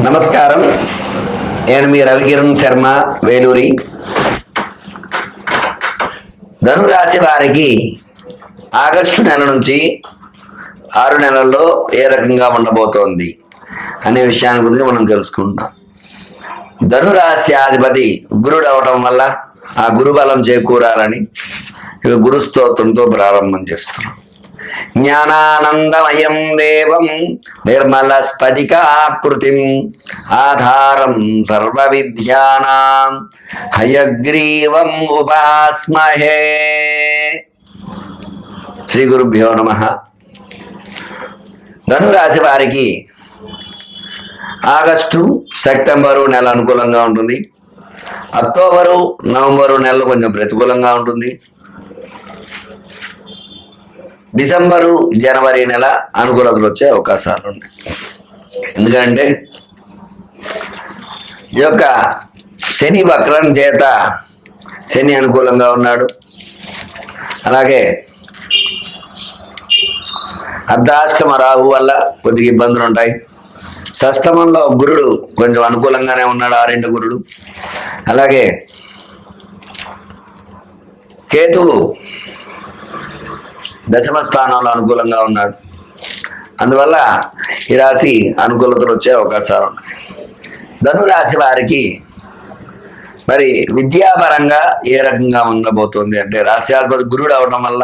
నమస్కారం. నేను మీ రవికిరణ్ శర్మ, వేలూరి. ధనురాశి వారికి ఆగస్టు నెల నుంచి 6 నెలల్లో ఏ రకంగా ఉండబోతోంది అనే విషయాన్ని గురించి మనం తెలుసుకుంటాం. ధనురాశ్యాధిపతి గురుడు అవటం వల్ల ఆ గురుబలం చేకూరాలని ఇక గురు స్తోత్రంతో ప్రారంభం చేస్తున్నాం. జ్ఞానానందమయం దేవం నిర్మల స్ఫటికాకృతిం ఆధారం సర్వ విద్యానాం హయగ్రీవం ఉపాస్మహే. శ్రీ గురుభ్యో నమః. ధనురాశి వారికి ఆగస్టు సెప్టెంబరు నెల అనుకూలంగా ఉంటుంది. అక్టోబరు నవంబరు నెలలు కొంచెం ప్రతికూలంగా ఉంటుంది. డిసెంబరు జనవరి నెల అనుకూలతలు వచ్చే అవకాశాలు ఉన్నాయి. ఎందుకంటే ఈ యొక్క శని వక్రం చేత శని అనుకూలంగా ఉన్నాడు. అలాగే అర్ధాష్టమ రాహు వల్ల కొద్దిగా ఇబ్బందులు ఉంటాయి. షష్టమంలో గురుడు కొంచెం అనుకూలంగానే ఉన్నాడు, 6 గురుడు. అలాగే కేతువు దశమ స్థానంలో అనుకూలంగా ఉన్నాడు. అందువల్ల ఈ రాశి అనుకూలతలు వచ్చే అవకాశాలు ఉన్నాయి. ధనురాశి వారికి మరి విద్యాపరంగా ఏ రకంగా ఉండబోతుంది అంటే, రాశ్యాధిపతి గురుడు అవడం వల్ల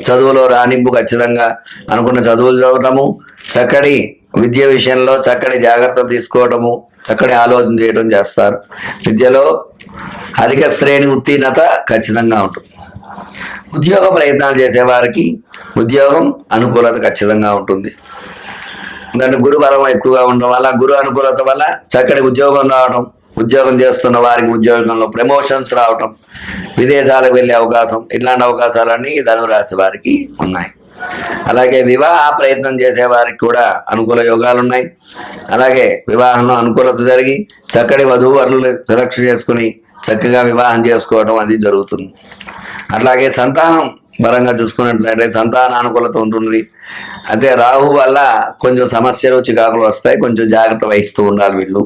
చదువులో రాణింపు ఖచ్చితంగా అనుకున్న చదువులు చదవటము, చక్కటి విద్య విషయంలో చక్కటి జాగ్రత్తలు తీసుకోవటము, చక్కటి ఆలోచన చేయడం చేస్తారు. విద్యలో అధిక శ్రేణి ఉత్తీర్ణత ఖచ్చితంగా ఉంటుంది. ఉద్యోగ ప్రయత్నాలు చేసేవారికి ఉద్యోగం అనుకూలత ఖచ్చితంగా ఉంటుంది. దాన్ని గురు బలం ఎక్కువగా ఉండడం వల్ల, గురు అనుకూలత వల్ల చక్కటి ఉద్యోగం రావడం, ఉద్యోగం చేస్తున్న వారికి ఉద్యోగంలో ప్రమోషన్స్ రావటం, విదేశాలకు వెళ్ళే అవకాశం, ఇట్లాంటి అవకాశాలన్నీ ధనురాశి వారికి ఉన్నాయి. అలాగే వివాహ ప్రయత్నం చేసే వారికి కూడా అనుకూల యోగాలు ఉన్నాయి. అలాగే వివాహంలో అనుకూలత జరిగి చక్కటి వధూవరులు సెలక్షన్ చేసుకుని చక్కగా వివాహం చేసుకోవడం అది జరుగుతుంది. అట్లాగే సంతానం పరంగా చూసుకున్నట్లయితే సంతాన అనుకూలత ఉంటుంది. అయితే రాహు వల్ల కొంచెం సమస్యలు చికాకులు వస్తాయి, కొంచెం జాగ్రత్త వహిస్తూ ఉండాలి వీళ్ళు.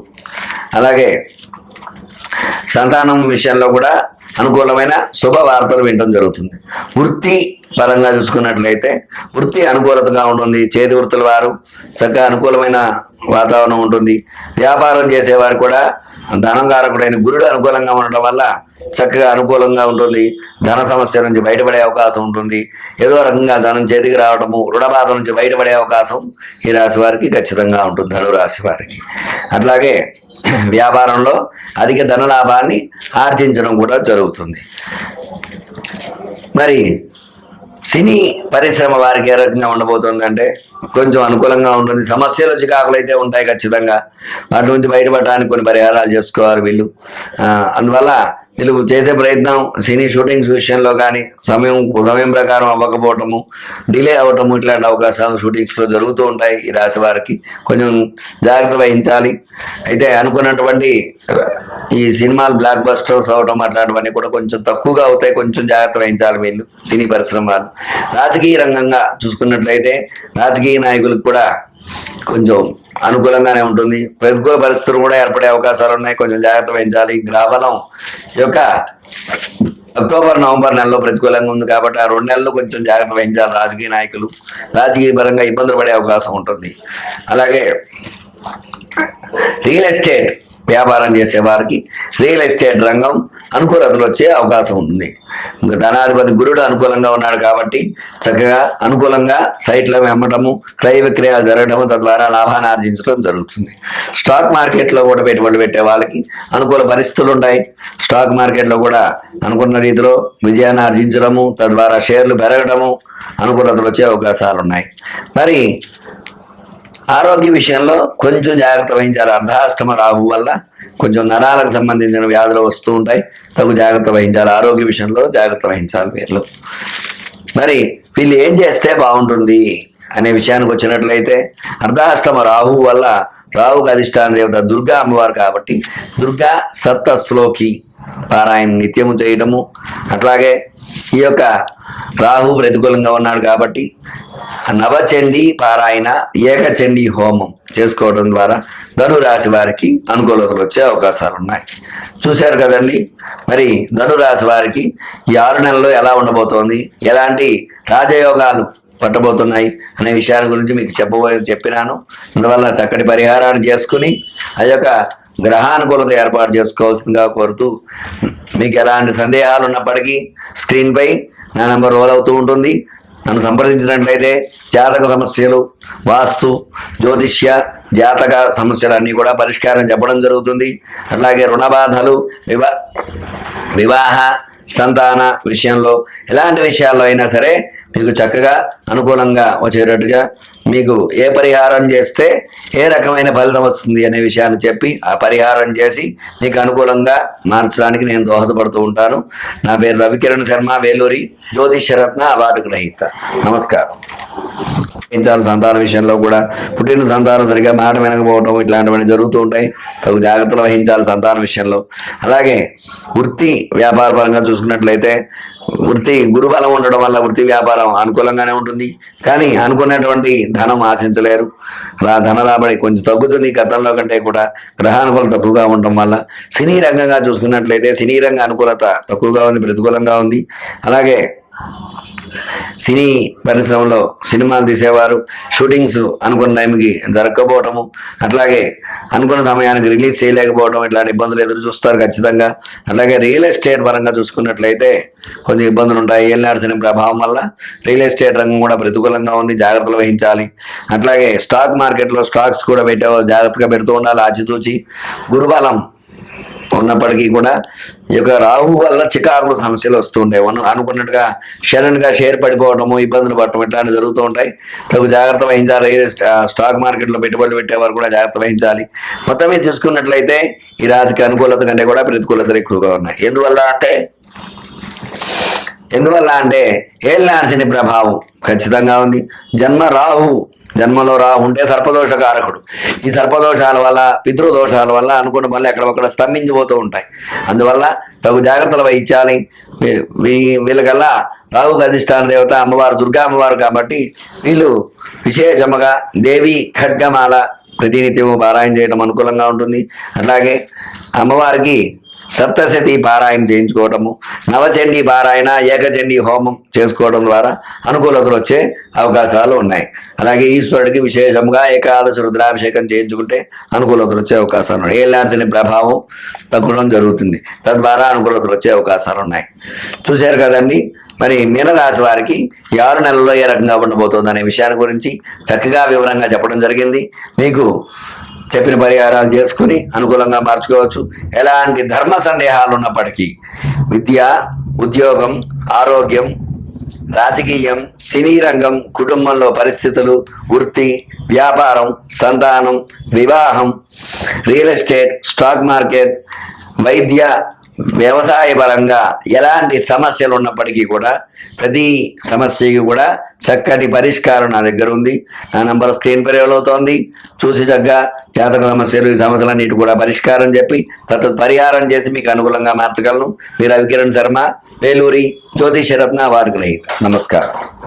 అలాగే సంతానం విషయంలో కూడా అనుకూలమైన శుభవార్తలు వినడం జరుగుతుంది. వృత్తి పరంగా చూసుకున్నట్లయితే వృత్తి అనుకూలతగా ఉంటుంది. చేతి వృత్తుల వారు చక్కగా అనుకూలమైన వాతావరణం ఉంటుంది. వ్యాపారం చేసేవారు కూడా ధనంకారకుడైన గురుడు అనుకూలంగా ఉండటం వల్ల చక్కగా అనుకూలంగా ఉంటుంది. ధన సమస్య నుంచి బయటపడే అవకాశం ఉంటుంది. ఏదో రకంగా ధనం చేతికి రావడము, రుణబాధ నుంచి బయటపడే అవకాశం ఈ రాశి వారికి ఖచ్చితంగా ఉంటుంది, ధనురాశి వారికి. అట్లాగే వ్యాపారంలో అధిక ధన లాభాన్ని ఆర్జించడం కూడా జరుగుతుంది. మరి సినీ పరిశ్రమ వారికి ఏ రకంగా ఉండబోతుందంటే కొంచెం అనుకూలంగా ఉంటుంది. సమస్యలు చికాకులు అయితే ఉంటాయి ఖచ్చితంగా. వాటి నుంచి బయటపడడానికి కొన్ని పరిహారాలు చేసుకోవాలి వీళ్ళు. అందువల్ల వీళ్ళు చేసే ప్రయత్నం సినీ షూటింగ్స్ విషయంలో కానీ సమయం ప్రకారం అవ్వకపోవటము, డిలే అవ్వటము, ఇట్లాంటి అవకాశాలు షూటింగ్స్లో జరుగుతూ ఉంటాయి. ఈ రాశి వారికి కొంచెం జాగ్రత్త వహించాలి. అయితే అనుకున్నటువంటి ఈ సినిమాలు బ్లాక్ బస్టర్స్ అవటం అట్లాంటివన్నీ కూడా కొంచెం తక్కువగా అవుతాయి. కొంచెం జాగ్రత్త వహించాలి వీళ్ళు, సినీ పరిశ్రమ వాళ్ళు. రాజకీయ రంగంగా చూసుకున్నట్లయితే రాజకీయ నాయకులకు కూడా కొంచెం అనుకూలంగానే ఉంటుంది. ప్రతికూల పరిస్థితులు కూడా ఏర్పడే అవకాశాలు ఉన్నాయి, కొంచెం జాగ్రత్త వహించాలి. గ్రహబలం యొక్క అక్టోబర్ నవంబర్ నెలలో ప్రతికూలంగా ఉంది కాబట్టి ఆ 2 నెలలు కొంచెం జాగ్రత్త వహించాలి రాజకీయ నాయకులు. రాజకీయ పరంగా ఇబ్బందులు పడే అవకాశం ఉంటుంది. అలాగే రియల్ ఎస్టేట్ వ్యాపారం చేసే వారికి రియల్ ఎస్టేట్ రంగం అనుకూలతలు వచ్చే అవకాశం ఉంటుంది. ఇంకా ధనాధిపతి గురుడు అనుకూలంగా ఉన్నాడు కాబట్టి చక్కగా అనుకూలంగా సైట్లను అమ్మటము, క్రయ విక్రయాలు జరగడము, తద్వారా లాభాన్ని ఆర్జించడం జరుగుతుంది. స్టాక్ మార్కెట్లో కూడా పెట్టుబడులు పెట్టే వాళ్ళకి అనుకూల పరిస్థితులు ఉంటాయి. స్టాక్ మార్కెట్లో కూడా అనుకున్న రీతిలో విజయాన్ని ఆర్జించడము, తద్వారా షేర్లు పెరగడము, అనుకూలతలు వచ్చే అవకాశాలు ఉన్నాయి. మరి ఆరోగ్య విషయంలో కొంచెం జాగ్రత్త వహించాలి. అర్ధాష్టమ రాహు వల్ల కొంచెం నరాలకు సంబంధించిన వ్యాధులు వస్తూ ఉంటాయి, తగు జాగ్రత్త వహించాలి. ఆరోగ్య విషయంలో జాగ్రత్త వహించాలి వీళ్ళు. మరి వీళ్ళు ఏం చేస్తే బాగుంటుంది అనే విషయానికి వచ్చినట్లయితే, అర్ధాష్టమ రాహు వల్ల రాహుకు అధిష్టాన దేవత దుర్గా అమ్మవారు కాబట్టి దుర్గా సప్తశ్లోకి పారాయణ నిత్యము చేయటము, అట్లాగే ఈ యొక్క రాహు ప్రతికూలంగా ఉన్నాడు కాబట్టి నవచండీ పారాయణ ఏకచండీ హోమం చేసుకోవడం ద్వారా ధనురాశి వారికి అనుకూలతలు వచ్చే అవకాశాలు ఉన్నాయి. చూశారు కదండి, మరి ధనురాశి వారికి ఈ 6 నెలల్లో ఎలా ఉండబోతోంది, ఎలాంటి రాజయోగాలు పట్టబోతున్నాయి అనే విషయాల గురించి మీకు చెప్పినాను. అందువల్ల చక్కటి పరిహారాన్ని చేసుకుని ఆ యొక్క గ్రహానుకూలత ఏర్పాటు చేసుకోవాల్సిందిగా కోరుతూ, మీకు ఎలాంటి సందేహాలు ఉన్నప్పటికీ స్క్రీన్పై నా నెంబర్ రోల్ అవుతూ ఉంటుంది. నన్ను సంప్రదించినట్లయితే జాతక సమస్యలు, వాస్తు, జ్యోతిష్య, జాతక సమస్యలు అన్నీ కూడా పరిష్కారం చెప్పడం జరుగుతుంది. అట్లాగే రుణ బాధలు, వివాహ, సంతాన విషయంలో ఎలాంటి విషయాల్లో అయినా సరే మీకు చక్కగా అనుకూలంగా వచ్చేటట్టుగా మీకు ఏ పరిహారం చేస్తే ఏ రకమైన ఫలితం వస్తుంది అనే విషయాన్ని చెప్పి ఆ పరిహారం చేసి మీకు అనుకూలంగా మార్చడానికి నేను దోహదపడుతూ ఉంటాను. నా పేరు రవికిరణ్ శర్మ, వేలూరి జ్యోతిష్యరత్న అవార్డు గ్రహీత. నమస్కారం. సంతాన విషయంలో కూడా పుట్టిన సంతానం సరిగా మాట వినకపోవటం ఇట్లాంటివన్నీ జరుగుతూ ఉంటాయి. తగు జాగ్రత్తలు వహించాలి సంతాన విషయంలో. అలాగే వృత్తి వ్యాపార పరంగా చూసుకున్నట్లయితే వృత్తి గురుబలం ఉండడం వల్ల వృత్తి వ్యాపారం అనుకూలంగానే ఉంటుంది. కానీ అనుకున్నటువంటి ధనం ఆశించలేరు. ధన రాబడి కొంచెం తగ్గుతుంది గతంలో కంటే కూడా. గ్రహానుకూలత తక్కువగా ఉండటం వల్ల సినీ రంగంగా చూసుకున్నట్లయితే సినీ రంగ అనుకూలత తక్కువగా ఉంది, ప్రతికూలంగా ఉంది. అలాగే సినీ పరిశ్రమలో సినిమాలు తీసేవారు షూటింగ్స్ అనుకున్న టైంకి జరగకపోవటము, అట్లాగే అనుకున్న సమయానికి రిలీజ్ చేయలేకపోవడం ఇట్లాంటి ఇబ్బందులు ఎదురు చూస్తారు ఖచ్చితంగా. అలాగే రియల్ ఎస్టేట్ పరంగా చూసుకున్నట్లయితే కొంచెం ఇబ్బందులు ఉంటాయి. ఏలినాడు శని ప్రభావం వల్ల రియల్ ఎస్టేట్ రంగం కూడా ప్రతికూలంగా ఉంది, జాగ్రత్తలు వహించాలి. అట్లాగే స్టాక్ మార్కెట్లో స్టాక్స్ కూడా పెట్టేవాళ్ళు జాగ్రత్తగా పెడుతూ ఉండాలి ఆచితూచి. గురుబలం ఉన్నప్పటికీ కూడా ఈ యొక్క రాహు వల్ల చికాకులు సమస్యలు వస్తూ ఉంటాయి. అనుకున్నట్టుగా సడన్గా షేర్ పడిపోవడము, ఇబ్బందులు పడటం ఇట్లాంటివి జరుగుతూ ఉంటాయి. తగు జాగ్రత్త వహించాలి. స్టాక్ మార్కెట్లో పెట్టుబడులు పెట్టేవారు కూడా జాగ్రత్త వహించాలి. మొత్తం మీద చూసుకున్నట్లయితే ఈ రాశికి అనుకూలత కంటే కూడా ప్రతికూలతలు ఎక్కువగా ఉన్నాయి. ఎందువల్ల అంటే ఏలినాడు శని ప్రభావం ఖచ్చితంగా ఉంది. జన్మలో రాహు ఉంటే సర్పదోష కారకుడు. ఈ సర్పదోషాల వల్ల, పితృదోషాల వల్ల అనుకున్న పనులు ఎక్కడొక్కడ స్తంభించిపోతూ ఉంటాయి. అందువల్ల తగు జాగ్రత్తలు వహించాలి. వీళ్ళకల్లా రాహుకు అధిష్టాన దేవత అమ్మవారు దుర్గా అమ్మవారు కాబట్టి వీళ్ళు విశేషముగా దేవి ఖడ్గమాల ప్రతినిత్యము పారాయణ చేయడం అనుకూలంగా ఉంటుంది. అట్లాగే అమ్మవారికి సప్తశతి పారాయణ చేయించుకోవటము, నవచండీ పారాయణ, ఏకచండీ హోమం చేసుకోవడం ద్వారా అనుకూలతలు వచ్చే అవకాశాలు ఉన్నాయి. అలాగే ఈశ్వరుడికి విశేషంగా ఏకాదశి రుద్రాభిషేకం చేయించుకుంటే అనుకూలతలు వచ్చే అవకాశాలు ఉన్నాయి. ఏలినాడు శని ప్రభావం తగ్గడం జరుగుతుంది, తద్వారా అనుకూలతలు వచ్చే అవకాశాలు ఉన్నాయి. చూశారు కదండి, మరి మీనరాశి వారికి 6 నెలల్లో ఏ రకంగా ఉండబోతోంది అనే విషయాన్ని గురించి చక్కగా వివరంగా చెప్పడం జరిగింది. మీకు చెప్పిన పరిహారాలు చేసుకుని అనుకూలంగా మార్చుకోవచ్చు. ఎలాంటి ధర్మ సందేహాలు ఉన్నప్పటికీ విద్య, ఉద్యోగం, ఆరోగ్యం, రాజకీయం, సినీ రంగం, కుటుంబంలో పరిస్థితులు, వృత్తి, వ్యాపారం, సంతానం, వివాహం, రియల్ ఎస్టేట్, స్టాక్ మార్కెట్, వైద్య, వ్యవసాయ పరంగా ఎలాంటి సమస్యలు ఉన్నప్పటికీ కూడా ప్రతి సమస్యకి కూడా చక్కటి పరిష్కారం నా దగ్గర ఉంది. నా నంబర్ స్క్రీన్ పై అవుతోంది. చూసి చక్కగా జాతక సమస్యలు, ఈ సమస్యలన్నిటి కూడా పరిష్కారం చెప్పి పరిహారం చేసి మీకు అనుకూలంగా మార్చగలను. మీరు రవికిరణ్ శర్మ, వేలూరి జ్యోతిష్యరత్న అవార్డు గ్రహీత. నమస్కారం.